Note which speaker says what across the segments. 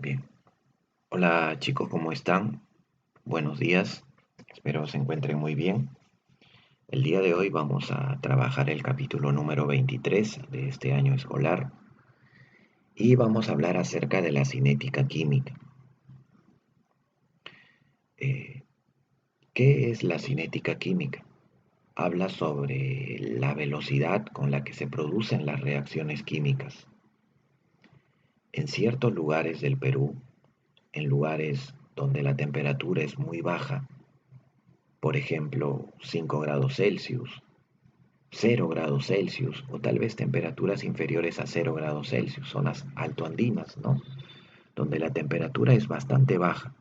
Speaker 1: Bien. Hola chicos, ¿cómo están? Buenos días. Espero se encuentren muy bien. El día de hoy vamos a trabajar el capítulo número 23 de este año escolar y vamos a hablar acerca de la cinética química. Eh, ¿Qué es la cinética química? Habla sobre la velocidad con la que se producen las reacciones químicas. En ciertos lugares del Perú, en lugares donde la temperatura es muy baja, por ejemplo 5 grados Celsius, 0 grados Celsius o tal vez temperaturas inferiores a 0 grados Celsius, zonas altoandinas, ¿no? Donde la temperatura es bastante baja,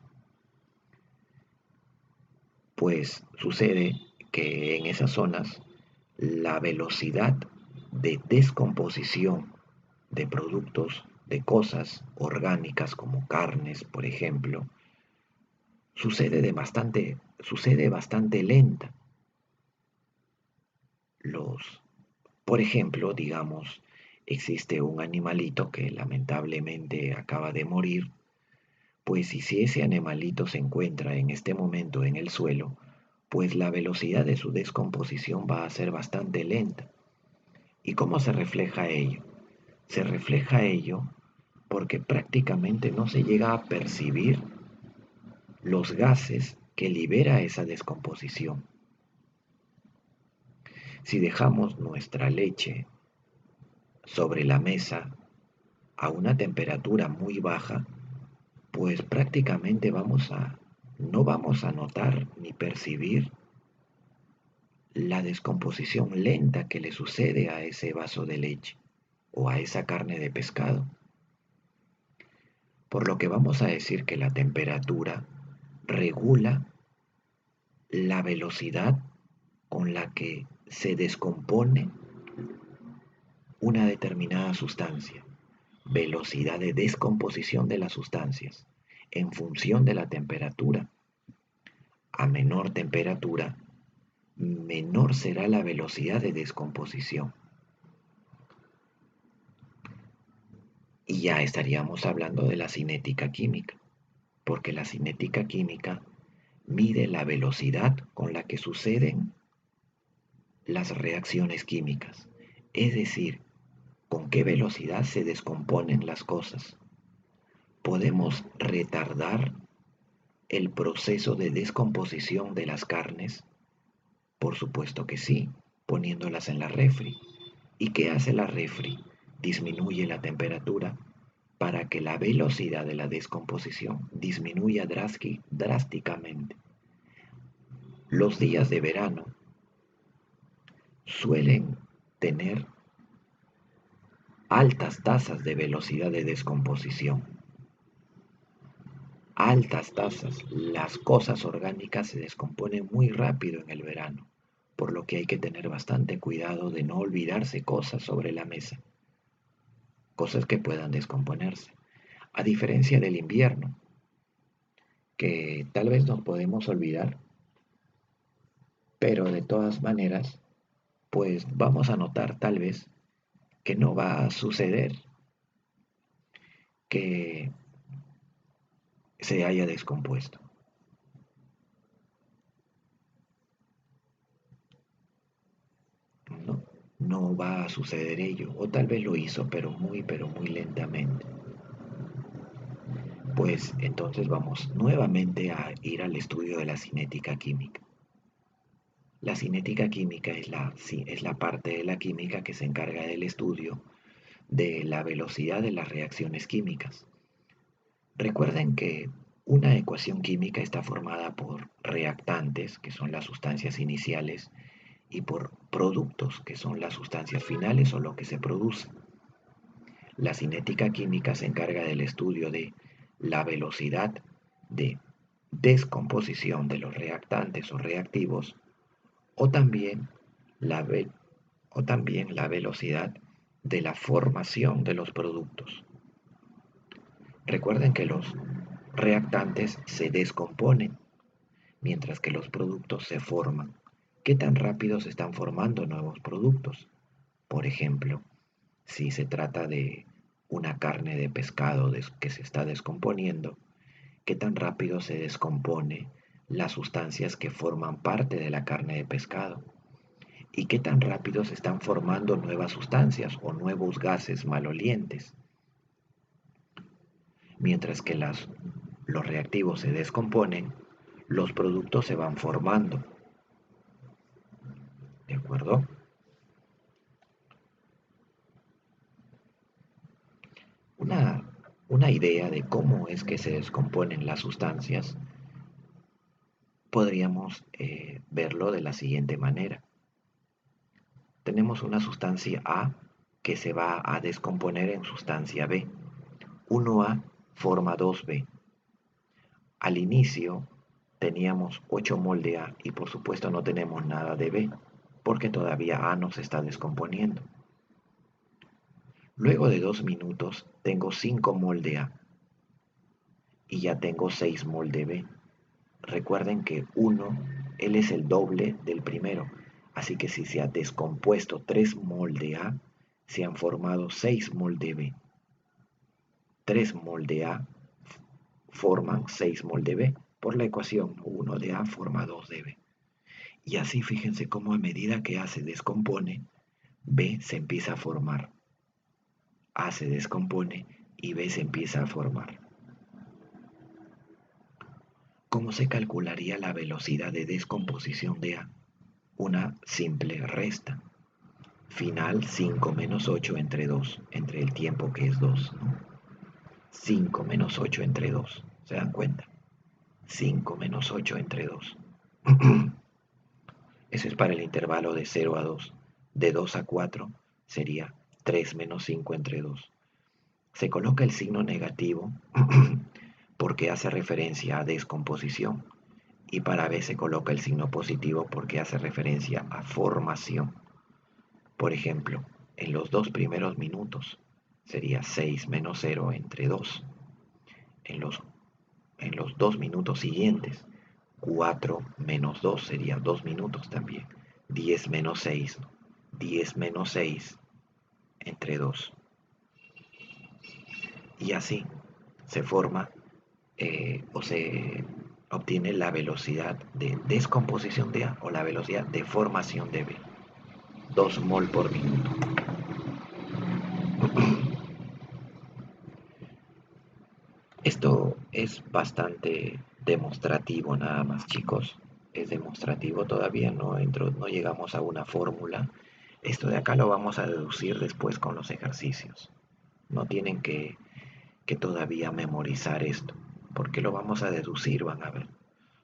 Speaker 1: pues sucede que en esas zonas la velocidad de descomposición de productos, de cosas orgánicas como carnes, por ejemplo, sucede bastante lenta. Los Por ejemplo, digamos, existe un animalito que lamentablemente acaba de morir, pues y si ese animalito se encuentra en este momento en el suelo, pues la velocidad de su descomposición va a ser bastante lenta. ¿Y cómo se refleja ello? Se refleja ello porque prácticamente no se llega a percibir los gases que libera esa descomposición. Si dejamos nuestra leche sobre la mesa a una temperatura muy baja, pues prácticamente no vamos a notar ni percibir la descomposición lenta que le sucede a ese vaso de leche o a esa carne de pescado. Por lo que vamos a decir que la temperatura regula la velocidad con la que se descompone una determinada sustancia, velocidad de descomposición de las sustancias en función de la temperatura. A menor temperatura, menor será la velocidad de descomposición. Y ya estaríamos hablando de la cinética química, porque la cinética química mide la velocidad con la que suceden las reacciones químicas, es decir, con qué velocidad se descomponen las cosas. ¿Podemos retardar el proceso de descomposición de las carnes? Por supuesto que sí, poniéndolas en la refri. ¿Y qué hace la refri? Disminuye la temperatura para que la velocidad de la descomposición disminuya drásticamente. Los días de verano suelen tener altas tasas de velocidad de descomposición. Altas tasas. Las cosas orgánicas se descomponen muy rápido en el verano, por lo que hay que tener bastante cuidado de no olvidarse cosas sobre la mesa, cosas que puedan descomponerse. A diferencia del invierno, que tal vez nos podemos olvidar, pero de todas maneras, pues vamos a notar tal vez que no va a suceder que se haya descompuesto. No, no va a suceder ello, o tal vez lo hizo, pero muy lentamente. Pues entonces vamos nuevamente a ir al estudio de la cinética química. La cinética química es la parte de la química que se encarga del estudio de la velocidad de las reacciones químicas. Recuerden que una ecuación química está formada por reactantes, que son las sustancias iniciales, y por productos, que son las sustancias finales o lo que se produce. La cinética química se encarga del estudio de la velocidad de descomposición de los reactantes o reactivos o también la, ve- o también la velocidad de la formación de los productos. Recuerden que los reactantes se descomponen mientras que los productos se forman. ¿Qué tan rápido se están formando nuevos productos? Por ejemplo, si se trata de una carne de pescado que se está descomponiendo, qué tan rápido se descompone las sustancias que forman parte de la carne de pescado y qué tan rápido se están formando nuevas sustancias o nuevos gases malolientes. Mientras que los reactivos se descomponen, los productos se van formando. ¿De acuerdo? Una, una idea de cómo es que se descomponen las sustancias podríamos verlo de la siguiente manera. Tenemos una sustancia A que se va a descomponer en sustancia B. 1A forma 2B. Al inicio teníamos 8 mol de A y por supuesto no tenemos nada de B porque todavía A no se está descomponiendo. Luego de 2 minutos tengo 5 mol de A y ya tengo 6 mol de B. Recuerden que 1, él es el doble del primero, así que si se ha descompuesto 3 mol de A, se han formado 6 mol de B. 3 mol de A forman 6 mol de B por la ecuación 1 de A forma 2 de B. Y así fíjense cómo a medida que A se descompone, B se empieza a formar. A se descompone y B se empieza a formar. ¿Cómo se calcularía la velocidad de descomposición de A? Una simple resta. Final 5 menos 8 entre 2, entre el tiempo que es 2, ¿no? 5 menos 8 entre 2, ¿se dan cuenta? 5 menos 8 entre 2. Eso es para el intervalo de 0 a 2. De 2 a 4 sería 3 menos 5 entre 2. Se coloca el signo negativo porque hace referencia a descomposición y para B se coloca el signo positivo porque hace referencia a formación. Por ejemplo, en los 2 primeros minutos sería 6 menos 0 entre 2. En los 2 minutos siguientes, 4 menos 2 sería 2 minutos también. 10 menos 6, 10 menos 6 entre 2. Y así se forma o se obtiene la velocidad de descomposición de A o la velocidad de formación de B. 2 mol por minuto. Esto es bastante demostrativo nada más, chicos. Es demostrativo, todavía no llegamos a una fórmula. Esto de acá lo vamos a deducir después con los ejercicios. No tienen que todavía memorizar esto, porque lo vamos a deducir, van a ver.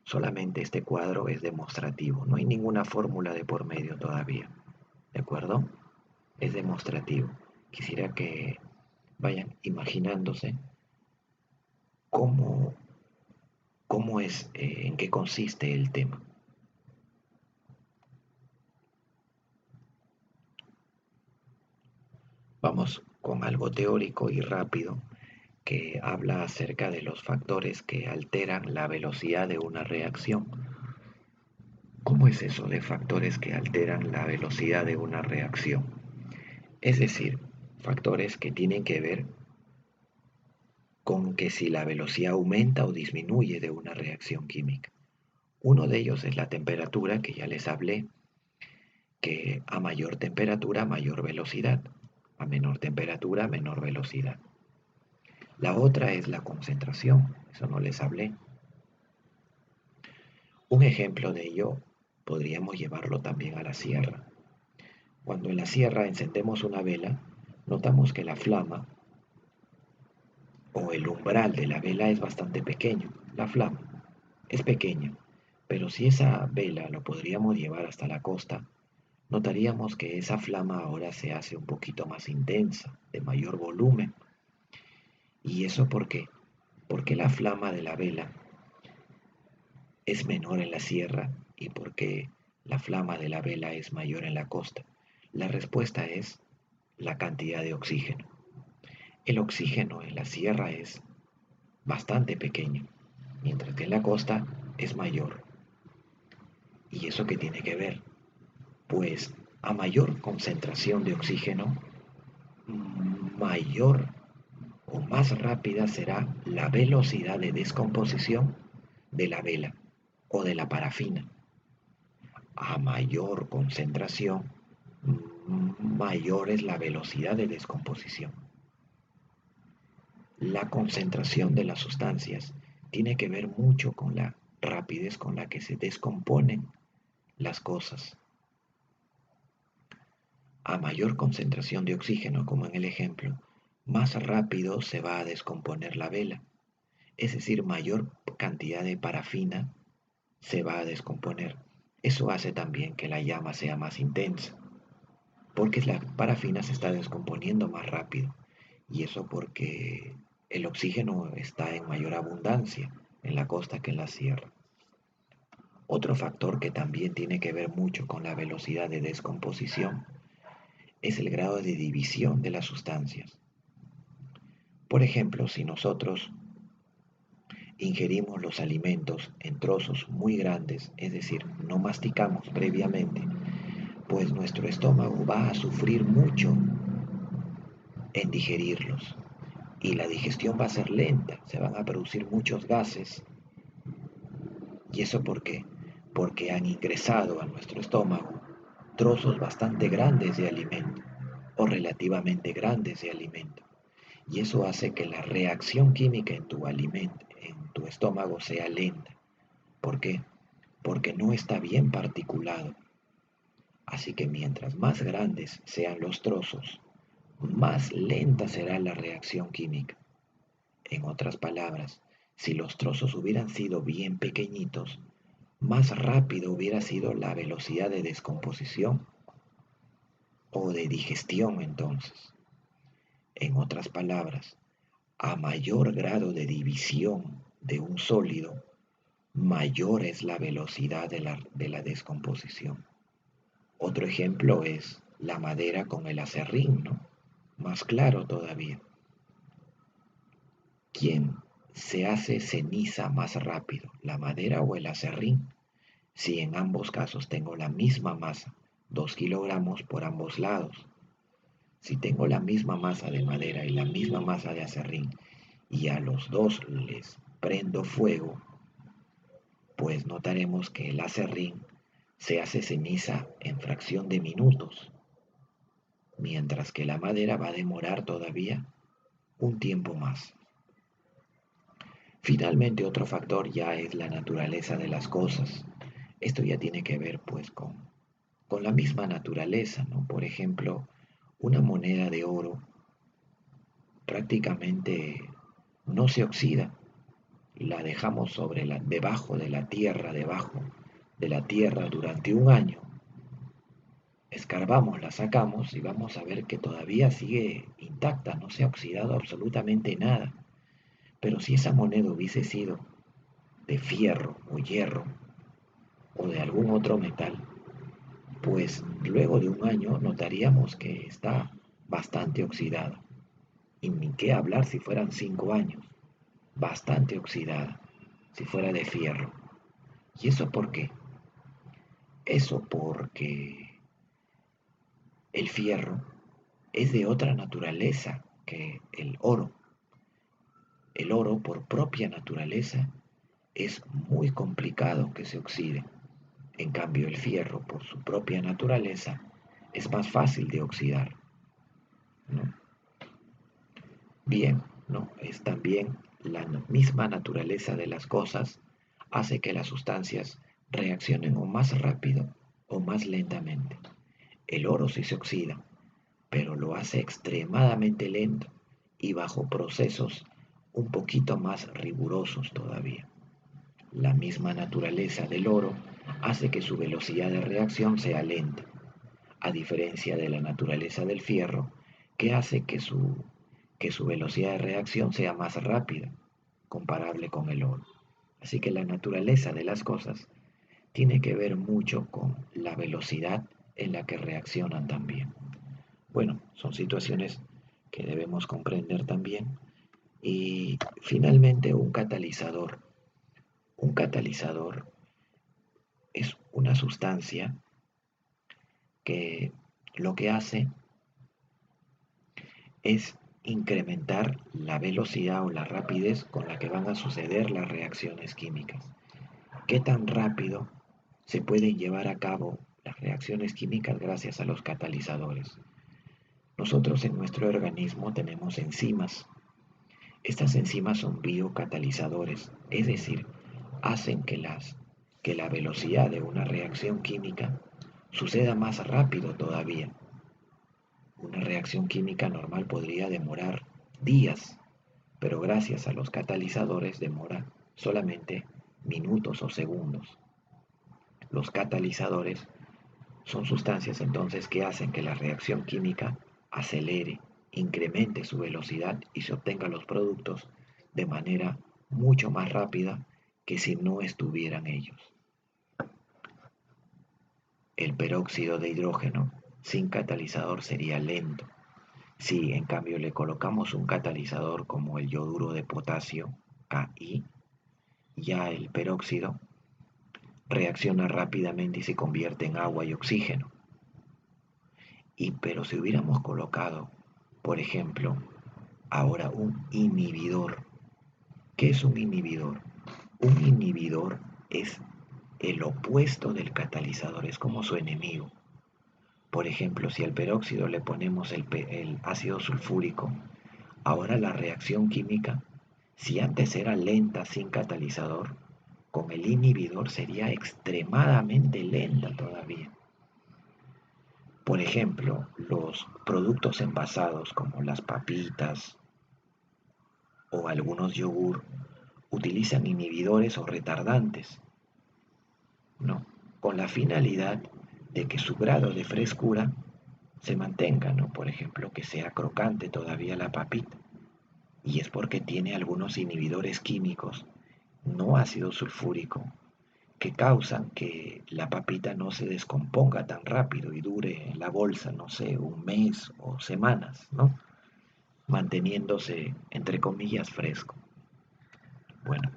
Speaker 1: Solamente este cuadro es demostrativo, no hay ninguna fórmula de por medio todavía, ¿de acuerdo? Es demostrativo. Quisiera que vayan imaginándose cómo, cómo es, en qué consiste el tema. Vamos con algo teórico y rápido que habla acerca de los factores que alteran la velocidad de una reacción. ¿Cómo es eso de factores que alteran la velocidad de una reacción? Es decir, factores que tienen que ver con que si la velocidad aumenta o disminuye de una reacción química. Uno de ellos es la temperatura, que ya les hablé, que a mayor temperatura, mayor velocidad, a menor temperatura, menor velocidad. La otra es la concentración, eso no les hablé. Un ejemplo de ello podríamos llevarlo también a la sierra. Cuando en la sierra encendemos una vela, notamos que la flama o el umbral de la vela es bastante pequeño. La flama es pequeña, pero si esa vela lo podríamos llevar hasta la costa, notaríamos que esa flama ahora se hace un poquito más intensa, de mayor volumen. ¿Y eso por qué? Porque la flama de la vela es menor en la sierra y porque la flama de la vela es mayor en la costa. La respuesta es la cantidad de oxígeno. El oxígeno en la sierra es bastante pequeño, mientras que en la costa es mayor. ¿Y eso qué tiene que ver? Pues a mayor concentración de oxígeno, mayor o más rápida será la velocidad de descomposición de la vela o de la parafina. A mayor concentración, mayor es la velocidad de descomposición. La concentración de las sustancias tiene que ver mucho con la rapidez con la que se descomponen las cosas. A mayor concentración de oxígeno, como en el ejemplo, más rápido se va a descomponer la vela, es decir, mayor cantidad de parafina se va a descomponer. Eso hace también que la llama sea más intensa, porque la parafina se está descomponiendo más rápido, y eso porque el oxígeno está en mayor abundancia en la costa que en la sierra. Otro factor que también tiene que ver mucho con la velocidad de descomposición es el grado de división de las sustancias. Por ejemplo, si nosotros ingerimos los alimentos en trozos muy grandes, es decir, no masticamos previamente, pues nuestro estómago va a sufrir mucho en digerirlos y la digestión va a ser lenta, se van a producir muchos gases. ¿Y eso por qué? Porque han ingresado a nuestro estómago trozos bastante grandes de alimento o relativamente grandes de alimento. Y eso hace que la reacción química en tu alimento, en tu estómago sea lenta. ¿Por qué? Porque no está bien particulado. Así que mientras más grandes sean los trozos, más lenta será la reacción química. En otras palabras, si los trozos hubieran sido bien pequeñitos, más rápido hubiera sido la velocidad de descomposición o de digestión entonces. En otras palabras, a mayor grado de división de un sólido, mayor es la velocidad de la descomposición. Otro ejemplo es la madera con el aserrín, ¿no? Más claro todavía. ¿Quién se hace ceniza más rápido, la madera o el aserrín? Si en ambos casos tengo la misma masa, 2 kilogramos por ambos lados. Si tengo la misma masa de madera y la misma masa de aserrín y a los dos les prendo fuego, pues notaremos que el aserrín se hace ceniza en fracción de minutos, mientras que la madera va a demorar todavía un tiempo más. Finalmente, otro factor ya es la naturaleza de las cosas. Esto ya tiene que ver pues con la misma naturaleza, ¿no? Por ejemplo, una moneda de oro prácticamente no se oxida, la dejamos debajo de la tierra durante un año, escarbamos, la sacamos y vamos a ver que todavía sigue intacta, no se ha oxidado absolutamente nada. Pero si esa moneda hubiese sido de fierro o hierro o de algún otro metal, pues luego de un año notaríamos que está bastante oxidada. Y ni qué hablar si fueran 5 años, bastante oxidada, si fuera de fierro. ¿Y eso por qué? Eso porque el fierro es de otra naturaleza que el oro. El oro, por propia naturaleza, es muy complicado que se oxide. En cambio, el fierro, por su propia naturaleza, es más fácil de oxidar, ¿no? Bien, ¿no? Es también la misma naturaleza de las cosas hace que las sustancias reaccionen o más rápido o más lentamente. El oro sí se oxida, pero lo hace extremadamente lento y bajo procesos un poquito más rigurosos todavía. La misma naturaleza del oro hace que su velocidad de reacción sea lenta, a diferencia de la naturaleza del fierro, que hace que su velocidad de reacción sea más rápida, comparable con el oro. Así que la naturaleza de las cosas tiene que ver mucho con la velocidad en la que reaccionan también. Bueno, son situaciones que debemos comprender también. Y finalmente un catalizador. Un catalizador es una sustancia que lo que hace es incrementar la velocidad o la rapidez con la que van a suceder las reacciones químicas. ¿Qué tan rápido se pueden llevar a cabo las reacciones químicas gracias a los catalizadores? Nosotros en nuestro organismo tenemos enzimas. Estas enzimas son biocatalizadores, es decir, hacen que la velocidad de una reacción química suceda más rápido todavía. Una reacción química normal podría demorar días, pero gracias a los catalizadores demora solamente minutos o segundos. Los catalizadores son sustancias entonces que hacen que la reacción química acelere, incremente su velocidad y se obtengan los productos de manera mucho más rápida que si no estuvieran ellos. El peróxido de hidrógeno sin catalizador sería lento. Si en cambio le colocamos un catalizador como el yoduro de potasio, Ki, ya el peróxido reacciona rápidamente y se convierte en agua y oxígeno. Pero si hubiéramos colocado, por ejemplo, ahora un inhibidor, ¿qué es un inhibidor? Un inhibidor es el opuesto del catalizador, es como su enemigo. Por ejemplo, si al peróxido le ponemos el ácido sulfúrico, ahora la reacción química, si antes era lenta sin catalizador, con el inhibidor sería extremadamente lenta todavía. Por ejemplo, los productos envasados como las papitas o algunos yogur utilizan inhibidores o retardantes, ¿no? Con la finalidad de que su grado de frescura se mantenga, ¿no? Por ejemplo, que sea crocante todavía la papita. Y es porque tiene algunos inhibidores químicos, no ácido sulfúrico, que causan que la papita no se descomponga tan rápido y dure en la bolsa, no sé, un mes o semanas, ¿no? Manteniéndose, entre comillas, fresco. Bueno,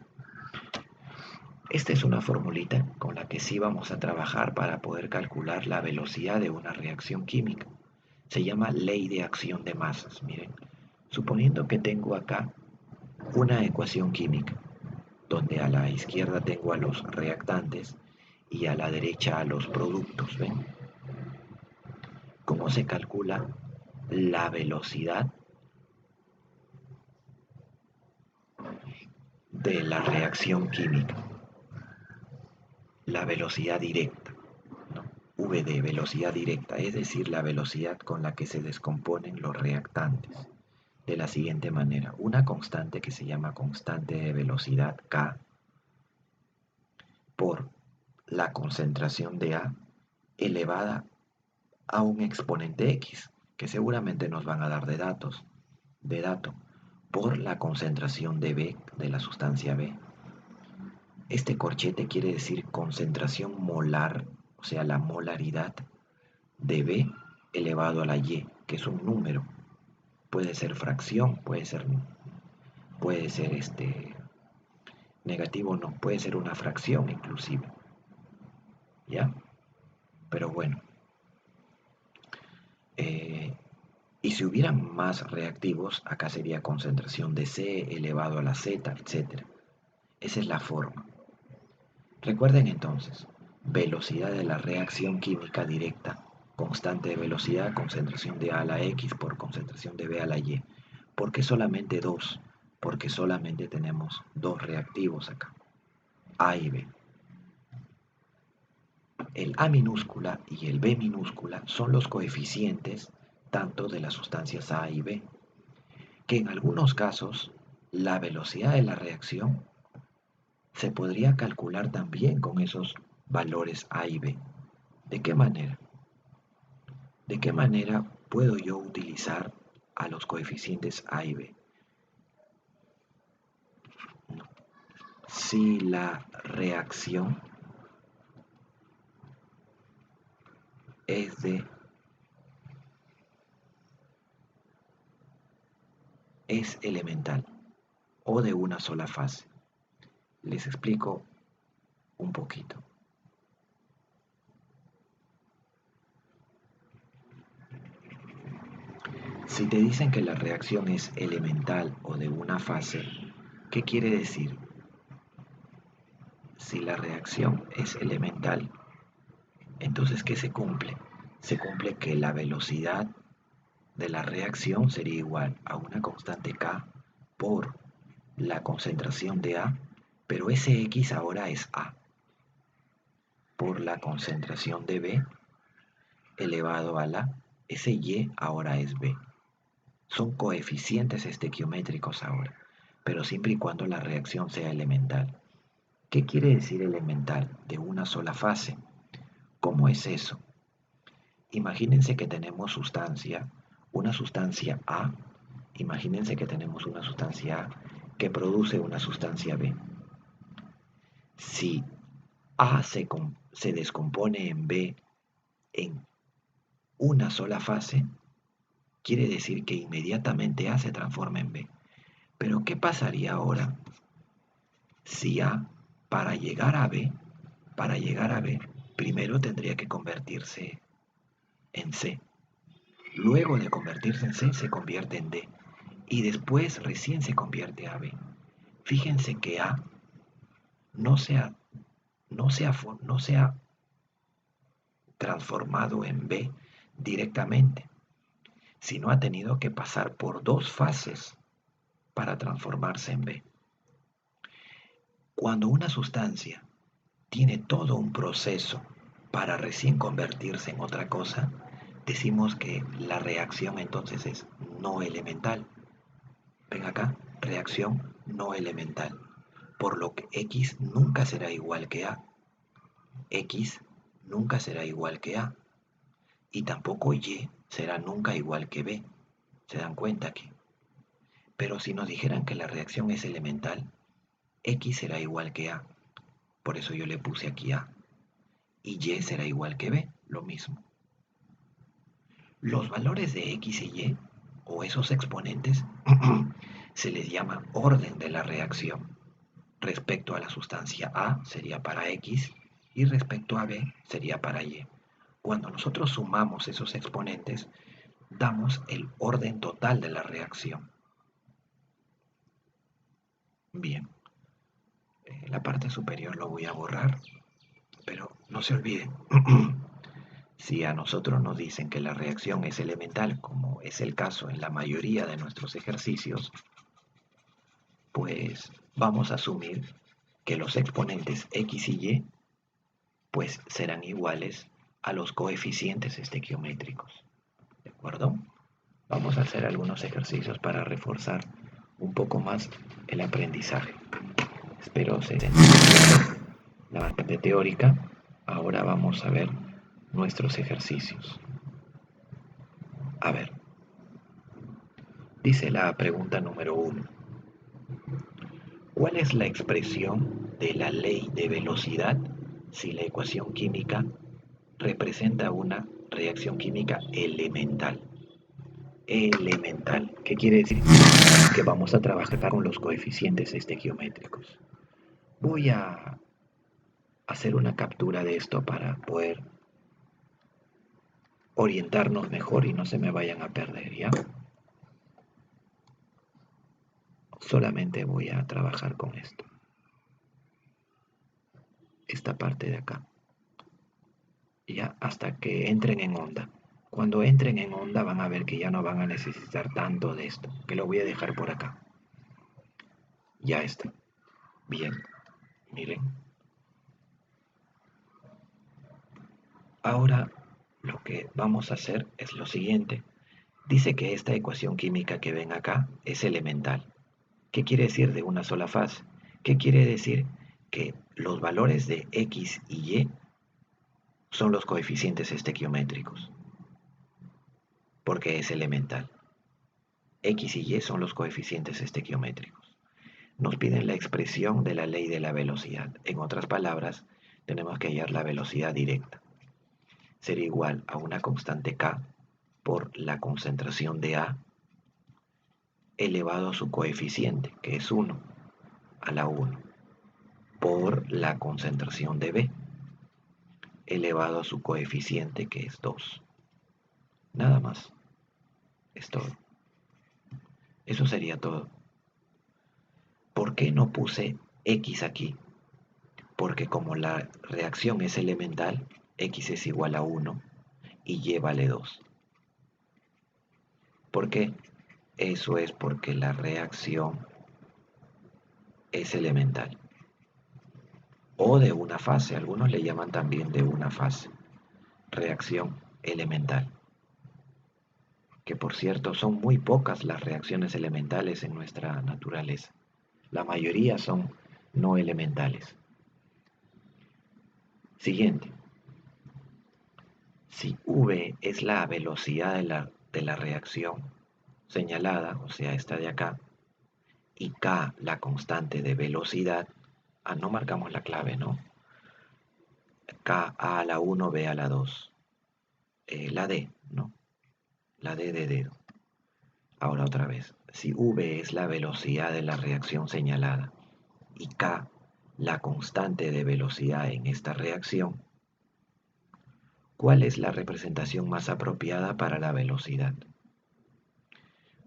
Speaker 1: esta es una formulita con la que sí vamos a trabajar para poder calcular la velocidad de una reacción química. Se llama ley de acción de masas. Miren, suponiendo que tengo acá una ecuación química, donde a la izquierda tengo a los reactantes y a la derecha a los productos, ¿ven? ¿Cómo se calcula la velocidad de la reacción química? La velocidad directa, ¿no? VD, velocidad directa, es decir, la velocidad con la que se descomponen los reactantes. De la siguiente manera, una constante que se llama constante de velocidad K por la concentración de A elevada a un exponente X, que seguramente nos van a dar de dato, por la concentración de B, de la sustancia B. Este corchete quiere decir concentración molar, o sea, la molaridad de B elevado a la Y, que es un número. Puede ser fracción, puede ser negativo, no, puede ser una fracción inclusive. ¿Ya? Pero bueno. Y si hubieran más reactivos, acá sería concentración de C elevado a la Z, etc. Esa es la forma. Recuerden entonces, velocidad de la reacción química directa, constante de velocidad, concentración de A a la X por concentración de B a la Y. ¿Por qué solamente dos? Porque solamente tenemos dos reactivos acá, A y B. El A minúscula y el B minúscula son los coeficientes tanto de las sustancias A y B, que en algunos casos la velocidad de la reacción se podría calcular también con esos valores A y B. ¿De qué manera? ¿De qué manera puedo yo utilizar a los coeficientes A y B? Si la reacción es elemental o de una sola fase. Les explico un poquito. Si te dicen que la reacción es elemental o de una fase, ¿qué quiere decir? Si la reacción es elemental, entonces ¿qué se cumple? Se cumple que la velocidad de la reacción sería igual a una constante K por la concentración de A, pero ese X ahora es A, por la concentración de B elevado a la, ese Y ahora es B. Son coeficientes estequiométricos ahora, pero siempre y cuando la reacción sea elemental. ¿Qué quiere decir elemental? De una sola fase. ¿Cómo es eso? Imagínense que tenemos una sustancia A. Imagínense que tenemos una sustancia A que produce una sustancia B. Si A se descompone en B en una sola fase, quiere decir que inmediatamente A se transforma en B. Pero ¿qué pasaría ahora si A, para llegar a B, primero tendría que convertirse en C? Luego de convertirse en C se convierte en D y después recién se convierte a B. Fíjense que A no se ha, no se ha transformado en B directamente, sino ha tenido que pasar por dos fases para transformarse en B. Cuando una sustancia tiene todo un proceso para recién convertirse en otra cosa, decimos que la reacción entonces es no elemental. Ven acá, reacción no elemental, por lo que X nunca será igual que A. X nunca será igual que A. Y tampoco Y será nunca igual que B. ¿Se dan cuenta aquí? Pero si nos dijeran que la reacción es elemental, X será igual que A. Por eso yo le puse aquí A. Y Y será igual que B, lo mismo. Los valores de X y Y, o esos exponentes, se les llama orden de la reacción. Respecto a la sustancia A sería para X y respecto a B sería para Y. Cuando nosotros sumamos esos exponentes, damos el orden total de la reacción. Bien, la parte superior lo voy a borrar, pero no se olviden, si a nosotros nos dicen que la reacción es elemental, como es el caso en la mayoría de nuestros ejercicios, pues vamos a asumir que los exponentes X y Y pues serán iguales a los coeficientes estequiométricos. ¿De acuerdo? Vamos a hacer algunos ejercicios para reforzar un poco más el aprendizaje. Espero se entienda la parte teórica. Ahora vamos a ver nuestros ejercicios. A ver, dice la pregunta número 1. ¿Cuál es la expresión de la ley de velocidad si la ecuación química representa una reacción química elemental? Elemental. ¿Qué quiere decir? Que vamos a trabajar con los coeficientes estequiométricos. Voy a hacer una captura de esto para poder orientarnos mejor y no se me vayan a perder, ¿ya? Solamente voy a trabajar con esto. Esta parte de acá. Ya, hasta que entren en onda. Cuando entren en onda van a ver que ya no van a necesitar tanto de esto, que lo voy a dejar por acá. Ya está. Bien, miren. Ahora lo que vamos a hacer es lo siguiente. Dice que esta ecuación química que ven acá es elemental. ¿Qué quiere decir de una sola fase? ¿Qué quiere decir? Que los valores de X y Y son los coeficientes estequiométricos, porque es elemental. X y Y son los coeficientes estequiométricos. Nos piden la expresión de la ley de la velocidad. En otras palabras, tenemos que hallar la velocidad directa. Sería igual a una constante K por la concentración de A elevado a su coeficiente, que es 1, a la 1, por la concentración de B elevado a su coeficiente, que es 2. Nada más. Es todo. Eso sería todo. ¿Por qué no puse X aquí? Porque como la reacción es elemental, X es igual a 1 y Y vale 2. ¿Por qué? Eso es porque la reacción es elemental. O de una fase, algunos le llaman también de una fase. Reacción elemental. Que por cierto son muy pocas las reacciones elementales en nuestra naturaleza. La mayoría son no elementales. Siguiente. Si V es la velocidad de la reacción señalada, o sea, esta de acá, y K la constante de velocidad, no marcamos la clave, ¿no? K a la 1, B a la 2. La D, ¿no? La D de dedo. Ahora otra vez. Si V es la velocidad de la reacción señalada y K la constante de velocidad en esta reacción, ¿cuál es la representación más apropiada para la velocidad?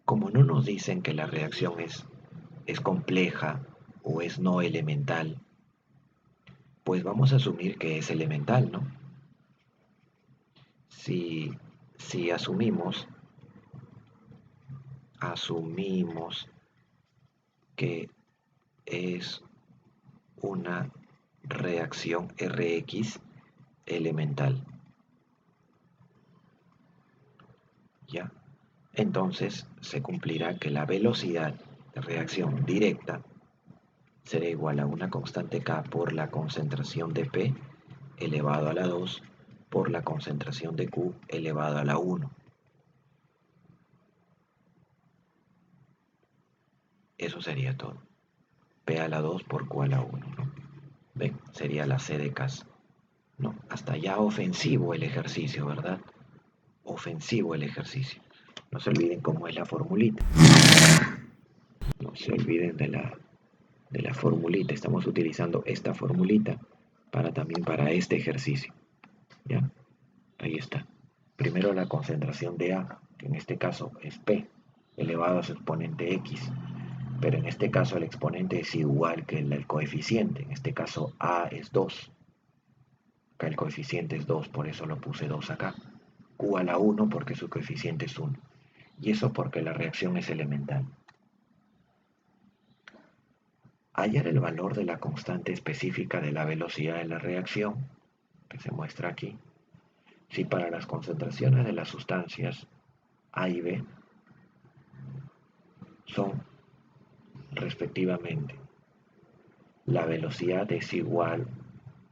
Speaker 1: Como no nos dicen que la reacción es compleja o es no elemental, pues vamos a asumir que es elemental, ¿no? Si, si asumimos que es una reacción Rx elemental, ¿ya? Entonces se cumplirá que la velocidad de reacción directa será igual a una constante K por la concentración de P elevado a la 2 por la concentración de Q elevado a la 1. Eso sería todo. P a la 2 por Q a la 1, ¿no? ¿Ven? Sería la C de casa. No, hasta ya ofensivo el ejercicio, ¿verdad? Ofensivo el ejercicio. No se olviden cómo es la formulita. No se olviden de la formulita. Estamos utilizando esta formulita también para este ejercicio. ¿Ya? Ahí está. Primero la concentración de A, que en este caso es P, elevado a su exponente X. Pero en este caso el exponente es igual que el coeficiente. En este caso A es 2. Acá el coeficiente es 2, por eso lo puse 2 acá. Q a la 1 porque su coeficiente es 1. Y eso porque la reacción es elemental. Hallar el valor de la constante específica de la velocidad de la reacción, que se muestra aquí, si para las concentraciones de las sustancias A y B son respectivamente la velocidad es igual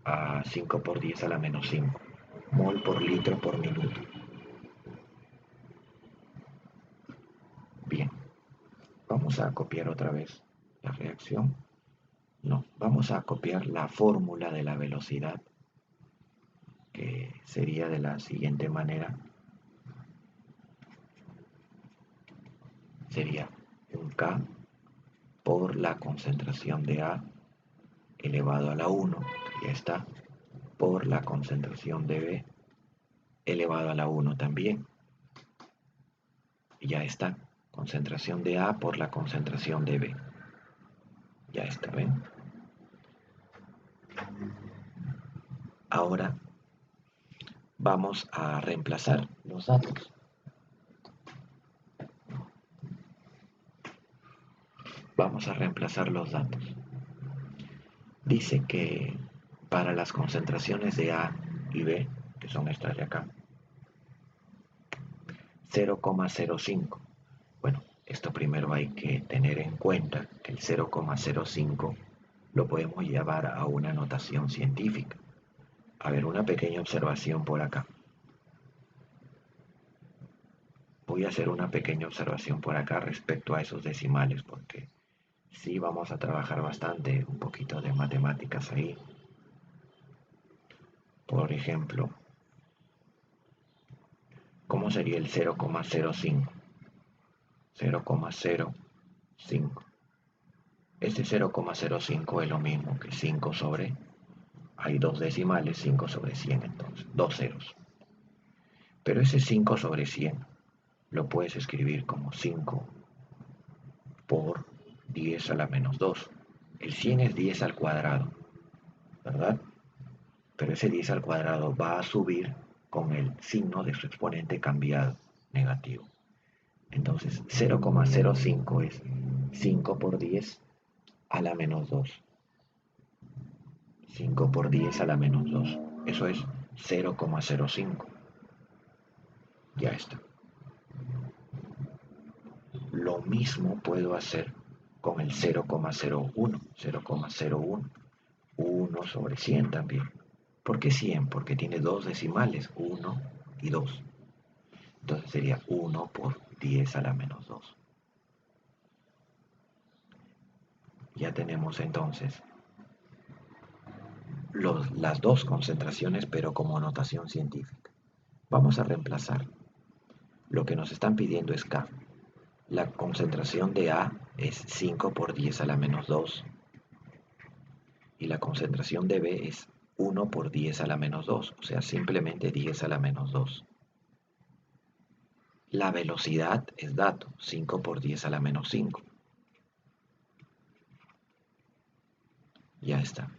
Speaker 1: a 5 por 10 a la menos 5 mol por litro por minuto. Bien, vamos a copiar otra vez la reacción. No, vamos a copiar la fórmula de la velocidad, que sería de la siguiente manera. Sería un K por la concentración de A elevado a la 1, ya está, por la concentración de B elevado a la 1 también, ya está, concentración de A por la concentración de B, ya está, ¿ven? Ahora vamos a reemplazar los datos. Vamos a reemplazar los datos. Dice que para las concentraciones de A y B, que son estas de acá, 0,05. Bueno, esto primero hay que tener en cuenta que el 0,05 lo podemos llevar a una notación científica. A ver, una pequeña observación por acá. Voy a hacer una pequeña observación por acá respecto a esos decimales, porque sí vamos a trabajar bastante, un poquito de matemáticas ahí. Por ejemplo, ¿cómo sería el 0,05? 0,05. Este 0,05 es lo mismo que 5 sobre, hay dos decimales, 5 sobre 100 entonces, dos ceros. Pero ese 5 sobre 100 lo puedes escribir como 5 por 10 a la menos 2. El 100 es 10 al cuadrado, ¿verdad? Pero ese 10 al cuadrado va a subir con el signo de su exponente cambiado, negativo. Entonces 0,05 es 5 por 10 a la menos 2. 5 por 10 a la menos 2. Eso es 0,05. Ya está. Lo mismo puedo hacer con el 0,01. 0,01. 1 sobre 100 también. ¿Por qué 100? Porque tiene dos decimales, 1 y 2. Entonces sería 1 por 10 a la menos 2. Ya tenemos entonces las dos concentraciones, pero como notación científica. Vamos a reemplazar. Lo que nos están pidiendo es K. La concentración de A es 5 por 10 a la menos 2 y la concentración de B es 1 por 10 a la menos 2, o sea, simplemente 10 a la menos 2. La velocidad es dato, 5 por 10 a la menos 5. Ya está.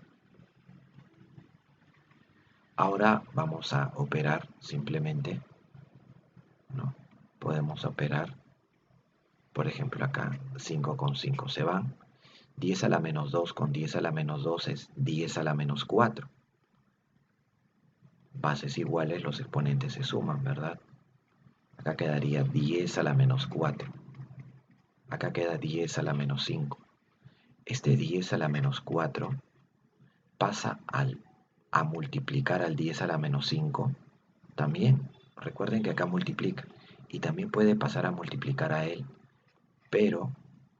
Speaker 1: Ahora vamos a operar simplemente, ¿no? Podemos operar, por ejemplo acá 5 con 5 se van. 10 a la menos 2 con 10 a la menos 2 es 10 a la menos 4. Bases iguales, los exponentes se suman, ¿verdad? Acá quedaría 10 a la menos 4. Acá queda 10 a la menos 5. Este 10 a la menos 4 pasa a multiplicar al 10 a la menos 5. También, recuerden que acá multiplica. Y también puede pasar a multiplicar a él, pero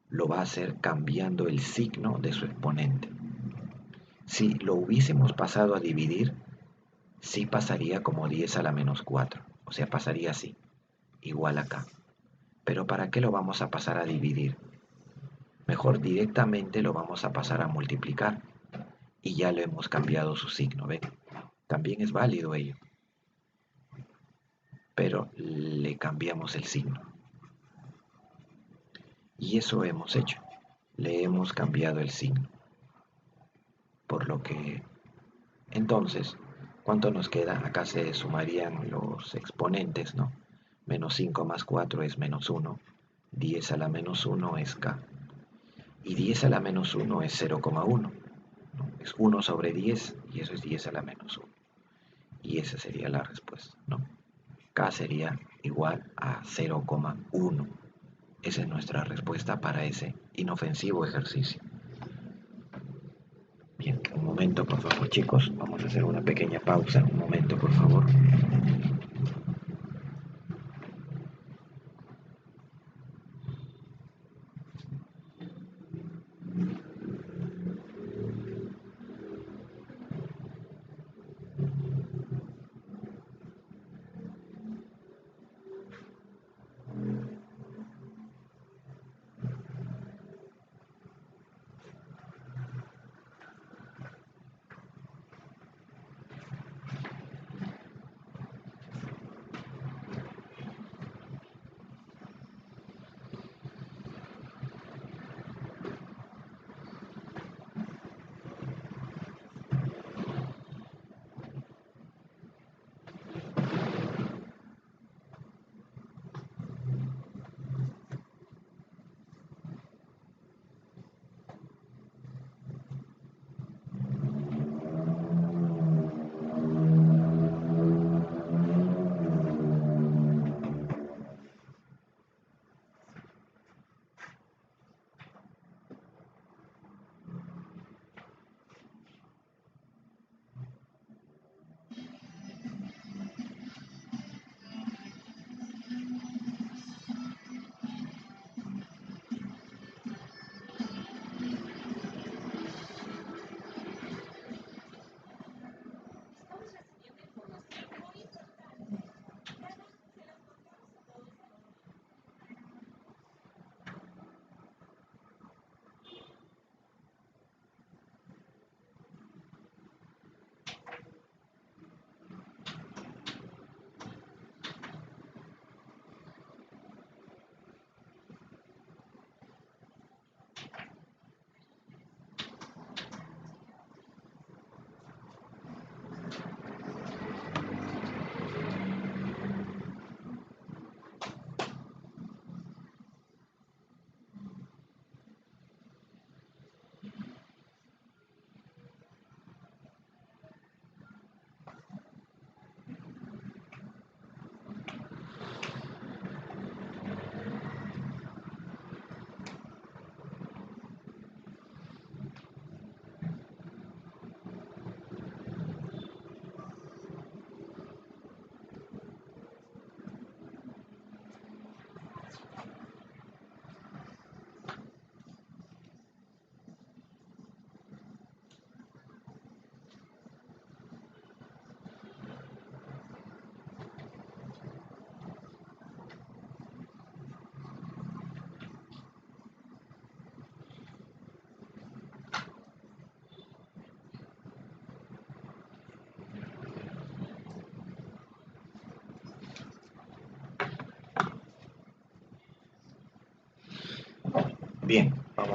Speaker 1: lo va a hacer cambiando el signo de su exponente. Si lo hubiésemos pasado a dividir, sí pasaría como 10 a la menos 4. O sea, pasaría así, igual acá. Pero ¿para qué lo vamos a pasar a dividir? Mejor directamente lo vamos a pasar a multiplicar. Y ya le hemos cambiado su signo, ¿ven? También es válido ello. Pero le cambiamos el signo. Y eso hemos hecho. Le hemos cambiado el signo. Por lo que, entonces, ¿cuánto nos queda? Acá se sumarían los exponentes, ¿no? Menos 5 más 4 es menos 1. 10 a la menos 1 es K. Y 10 a la menos 1 es 0,1. ¿No? Es 1 sobre 10 y eso es 10 a la menos 1. Y esa sería la respuesta, ¿no? K sería igual a 0,1. Esa es nuestra respuesta para ese inofensivo ejercicio. Bien, un momento por favor chicos, vamos a hacer una pequeña pausa, un momento por favor.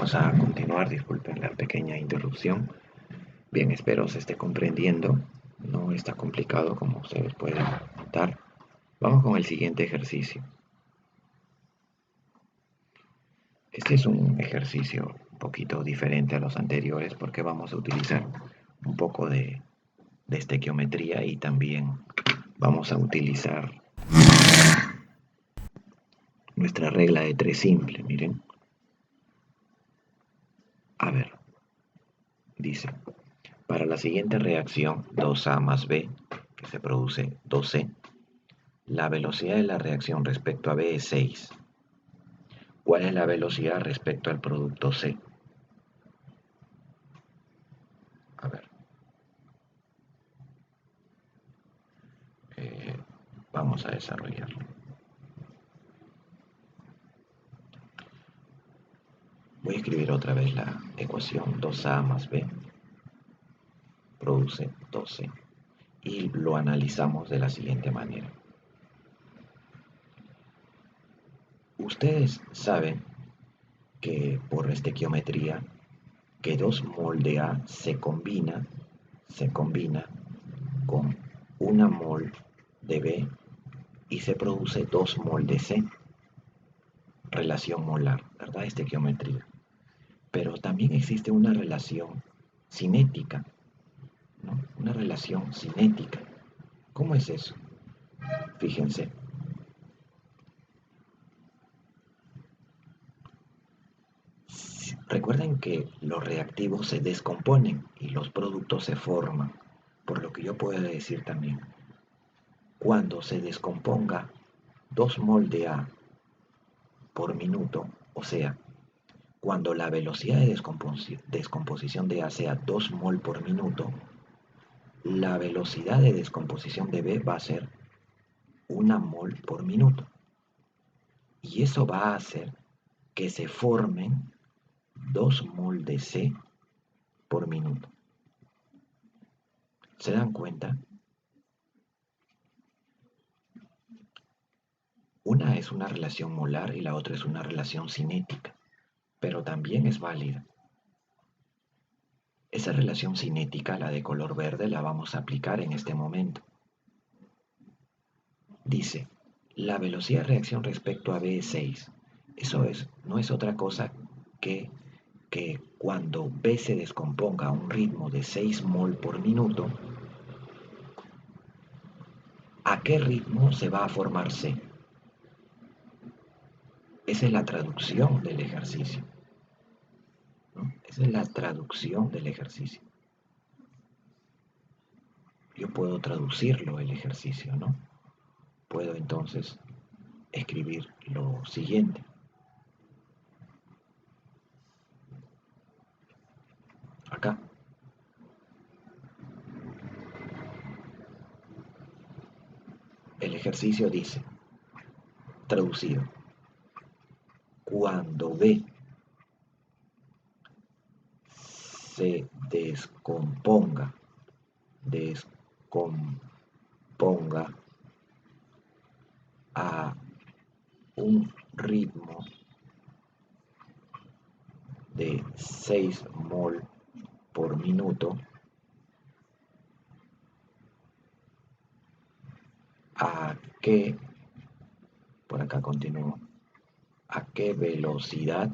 Speaker 1: vamos a continuar, disculpen la pequeña interrupción. Bien, espero se esté comprendiendo, no está complicado como ustedes pueden notar. Vamos con el siguiente ejercicio. Este es un ejercicio un poquito diferente a los anteriores porque vamos a utilizar un poco de estequiometría y también vamos a utilizar nuestra regla de 3 simple, miren. A ver, dice, para la siguiente reacción 2A más B, que se produce 2C, la velocidad de la reacción respecto a B es 6. ¿Cuál es la velocidad respecto al producto C? A ver. Vamos a desarrollarlo. Voy a escribir otra vez la ecuación 2A más B produce 2C y lo analizamos de la siguiente manera. Ustedes saben que por estequiometría que 2 mol de A se combina con 1 mol de B y se produce 2 mol de C. Relación molar, ¿verdad? Estequiometría. Pero también existe una relación cinética, ¿no? Una relación cinética. ¿Cómo es eso? Fíjense. Recuerden que los reactivos se descomponen y los productos se forman. Por lo que yo puedo decir también, cuando se descomponga 2 mol de A por minuto, o sea, cuando la velocidad de descomposición de A sea 2 mol por minuto, la velocidad de descomposición de B va a ser 1 mol por minuto. Y eso va a hacer que se formen 2 mol de C por minuto. ¿Se dan cuenta? Una es una relación molar y la otra es una relación cinética, pero también es válida. Esa relación cinética, la de color verde, la vamos a aplicar en este momento. Dice, la velocidad de reacción respecto a B es 6. Eso no es otra cosa que cuando B se descomponga a un ritmo de 6 mol por minuto, ¿a qué ritmo se va a formar C? Esa es la traducción del ejercicio, ¿no? Esa es la traducción del ejercicio. Yo puedo traducirlo el ejercicio, ¿no? Puedo entonces escribir lo siguiente. Acá. El ejercicio dice, traducido, cuando B se descomponga a un ritmo de 6 mol por minuto, ¿a qué, por acá continúo, a qué velocidad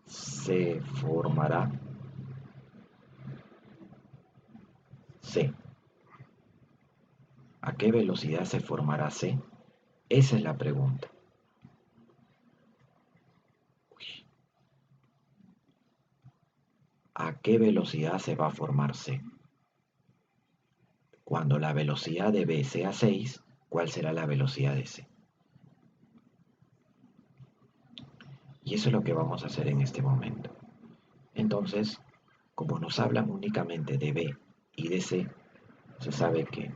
Speaker 1: se formará C? ¿A qué velocidad se formará C? Esa es la pregunta. ¿A qué velocidad se va a formar C? Cuando la velocidad de B sea 6, ¿cuál será la velocidad de C? Y eso es lo que vamos a hacer en este momento. Entonces, como nos hablan únicamente de B y de C, se sabe que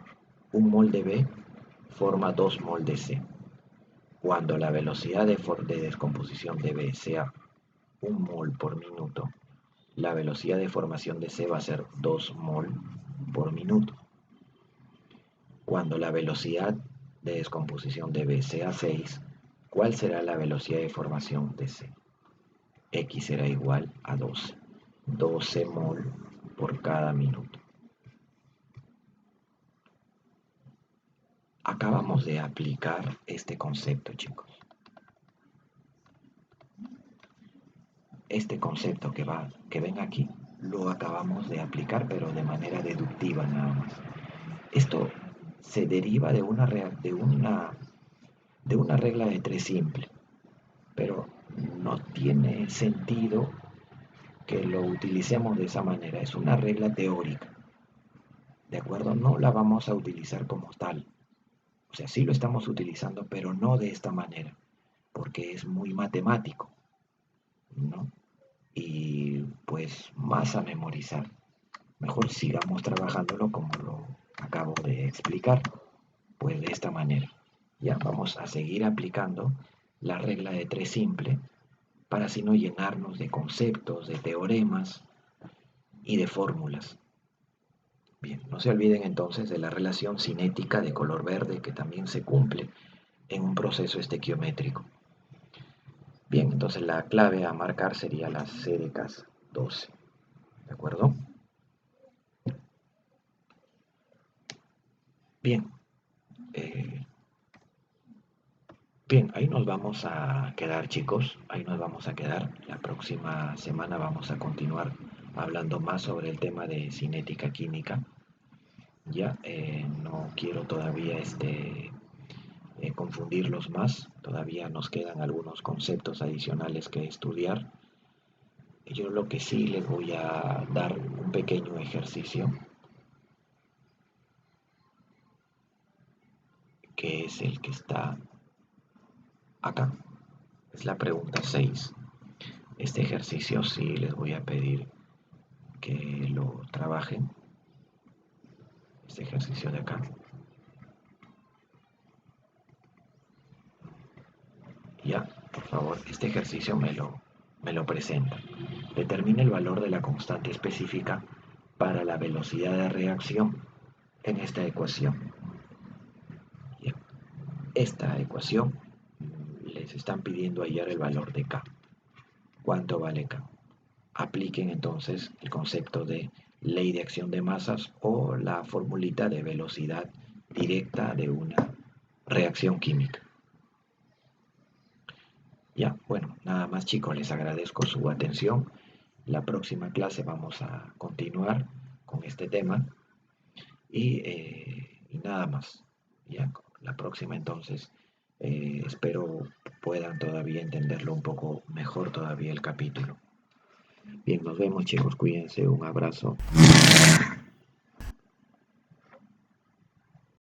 Speaker 1: 1 mol de B forma 2 mol de C. Cuando la velocidad de descomposición de B sea 1 mol por minuto, la velocidad de formación de C va a ser 2 mol por minuto. Cuando la velocidad de descomposición de B sea 6, ¿cuál será la velocidad de formación de C? X será igual a 12. 12 mol por cada minuto. Acabamos de aplicar este concepto, chicos. Este concepto que ven aquí, lo acabamos de aplicar, pero de manera deductiva nada más. Esto se deriva de una regla de tres simple, pero no tiene sentido que lo utilicemos de esa manera. Es una regla teórica, ¿de acuerdo? No la vamos a utilizar como tal. O sea, sí lo estamos utilizando, pero no de esta manera, porque es muy matemático, ¿no? Y pues más a memorizar. Mejor sigamos trabajándolo como lo acabo de explicar, pues de esta manera. Ya vamos a seguir aplicando la regla de tres simple para así no llenarnos de conceptos, de teoremas y de fórmulas. Bien, no se olviden entonces de la relación cinética de color verde que también se cumple en un proceso estequiométrico. Bien, entonces la clave a marcar sería la C de casa, 12. ¿De acuerdo? Bien, eh, bien, ahí nos vamos a quedar, chicos. Ahí nos vamos a quedar. La próxima semana vamos a continuar hablando más sobre el tema de cinética química. Ya, no quiero todavía confundirlos más. Todavía nos quedan algunos conceptos adicionales que estudiar. Yo lo que sí les voy a dar un pequeño ejercicio, que es el que está acá. Es la pregunta 6. Este ejercicio sí les voy a pedir que lo trabajen. Este ejercicio de acá. Ya, por favor, este ejercicio me lo presenta. Determine el valor de la constante específica para la velocidad de reacción en esta ecuación. Ya. Esta ecuación les están pidiendo hallar el valor de K. ¿Cuánto vale K? Apliquen entonces el concepto de ley de acción de masas o la formulita de velocidad directa de una reacción química. Ya, bueno, nada más chicos, les agradezco su atención. La próxima clase vamos a continuar con este tema y nada más. Ya, la próxima entonces espero puedan todavía entenderlo un poco mejor todavía el capítulo. Bien, nos vemos chicos, cuídense, un abrazo.